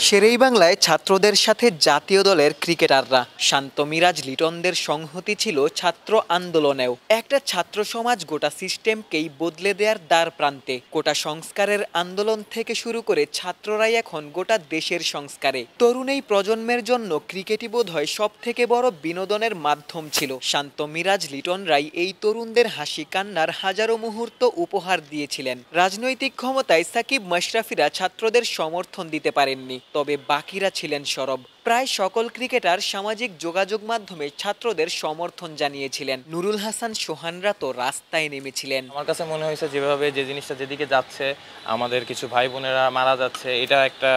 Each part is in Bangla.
শেরেবাংলায় ছাত্রদের সাথে জাতীয় দলের ক্রিকেটাররা শান্ত মিরাজ লিটনদের সংহতি ছিল ছাত্র আন্দোলনেও। একটা ছাত্র সমাজ গোটা সিস্টেমকেই বদলে দেওয়ার দ্বার প্রান্তে। কোটা সংস্কারের আন্দোলন থেকে শুরু করে ছাত্ররাই এখন গোটা দেশের সংস্কারে। তরুণ এই প্রজন্মের জন্য ক্রিকেটই বোধহয় সব থেকে বড় বিনোদনের মাধ্যম ছিল। শান্ত মিরাজ লিটনরাই এই তরুণদের হাসি কান্নার হাজারো মুহূর্ত উপহার দিয়েছিলেন। রাজনৈতিক ক্ষমতায় সাকিব মাশরাফিরা ছাত্রদের সমর্থন দিতে পারেননি, তবে বাকিরা ছিলেন সরব। প্রায় সকল ক্রিকেটার সামাজিক যোগাযোগ মাধ্যমে ছাত্রদের সমর্থন জানিয়েছিলেন। নুরুল হাসান সোহানরা তো রাস্তায় নেমেছিলেন। আমার কাছে মনে হয়েছে যেভাবে যে জিনিসটা যেদিকে যাচ্ছে, আমাদের কিছু ভাই বোনেরা মারা যাচ্ছে, এটা একটা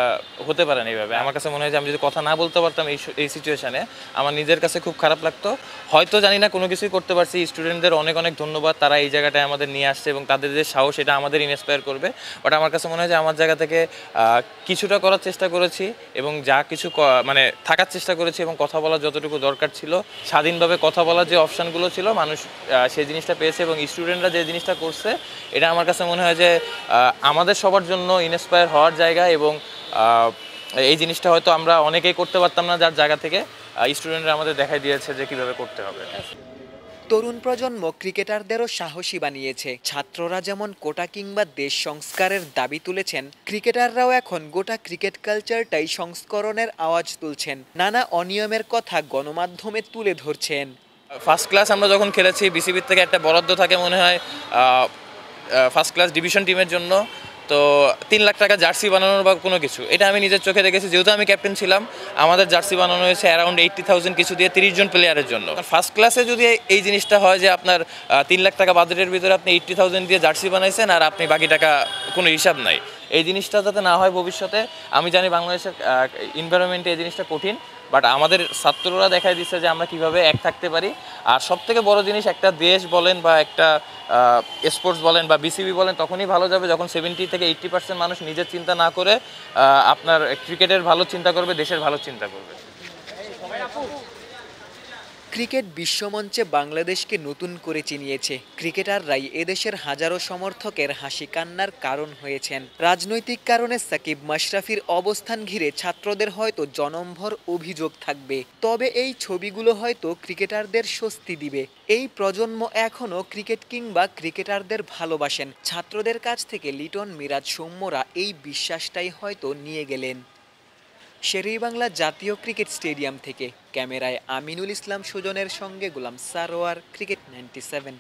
হতে পারে না এইভাবে। আমার কাছে মনে হয় যে আমি যদি কথা না বলতে পারতাম এই সিচুয়েশনে, আমার নিজের কাছে খুব খারাপ লাগতো। হয়তো জানি না কোনো কিছুই করতে পারছি। স্টুডেন্টদের অনেক অনেক ধন্যবাদ, তারা এই জায়গাটায় আমাদের নিয়ে আসছে এবং তাদের যে সাহস, এটা আমাদের ইন্সপায়ার করবে। বাট আমার কাছে মনে হয় যে আমার জায়গা থেকে কিছুটা করার চেষ্টা করেছি এবং যা কিছু মানে থাকার চেষ্টা করেছি এবং কথা বলার যতটুকু দরকার ছিল, স্বাধীনভাবে কথা বলার যে অপশানগুলো ছিল, মানুষ সেই জিনিসটা পেয়েছে এবং স্টুডেন্টরা যে জিনিসটা করছে, এটা আমার কাছে মনে হয় যে আমাদের সবার জন্য ইন্সপায়ার হওয়ার জায়গা। এবং এই জিনিসটা হয়তো আমরা অনেকেই করতে পারতাম না, যার জায়গা থেকে স্টুডেন্টরা আমাদের দেখাই দিয়েছে যে কীভাবে করতে হবে। তরুণ প্রজন্ম ক্রিকেটারদেরও সাহসী বানিয়েছে। ছাত্ররা যেমন কোটা কিংবা দেশ সংস্কারের দাবি তুলেছেন, ক্রিকেটাররাও এখন গোটা ক্রিকেট কালচারটাই সংস্করণের আওয়াজ তুলছেন। নানা অনিয়মের কথা গণমাধ্যমে তুলে ধরছেন। ফার্স্ট ক্লাস আমরা যখন খেলেছি, বিসিবির থেকে একটা বরাদ্দ থাকে মনে হয় ফার্স্ট ক্লাস ডিভিশন টিমের জন্য, তো 3 লাখ টাকা জার্সি বানানোর বা কোনো কিছু, এটা আমি নিজের চোখে দেখেছি। যেহেতু আমি ক্যাপ্টেন ছিলাম, আমাদের জার্সি বানানো হয়েছে অ্যারাউন্ড 80,000 কিছু দিয়ে 30 জন প্লেয়ারের জন্য। ফার্স্ট ক্লাসে যদি এই জিনিসটা হয় যে আপনার 3 লাখ টাকা বাজেটের ভিতরে আপনি 80,000 দিয়ে জার্সি বানাইছেন আর আপনি বাকি টাকা কোনো হিসাব নাই, এই জিনিসটা যাতে না হয় ভবিষ্যতে। আমি জানি বাংলাদেশের এনভায়রনমেন্টে এই জিনিসটা কঠিন, বাট আমাদের ছাত্ররা দেখাই দিচ্ছে যে আমরা কিভাবে এক থাকতে পারি। আর সবথেকে বড় জিনিস, একটা দেশ বলেন বা একটা স্পোর্টস বলেন বা বিসিবি বলেন, তখনই ভালো যাবে যখন 70 থেকে 80% মানুষ নিজের চিন্তা না করে আপনার ক্রিকেটের ভালো চিন্তা করবে, দেশের ভালো চিন্তা করবে। ক্রিকেট বিশ্বমঞ্চে বাংলাদেশকে নতুন করে চিনিয়েছে। ক্রিকেটাররাই এদেশের হাজারো সমর্থকের হাসি কান্নার কারণ হয়েছেন। রাজনৈতিক কারণে সাকিব মাশরাফির অবস্থান ঘিরে ছাত্রদের হয়তো জনমভর অভিযোগ থাকবে, তবে এই ছবিগুলো হয়তো ক্রিকেটারদের স্বস্তি দিবে। এই প্রজন্ম এখনও ক্রিকেট কিংবা ক্রিকেটারদের ভালোবাসেন। ছাত্রদের কাছ থেকে লিটন, মিরাজ, সৌম্যরা এই বিশ্বাসটাই হয়তো নিয়ে গেলেন। শেরেবাংলা জাতীয় ক্রিকেট স্টেডিয়াম থেকে ক্যামেরায় আমিনুল ইসলাম সুজনের সঙ্গে গোলাম সারোয়ার, ক্রিকেট 97।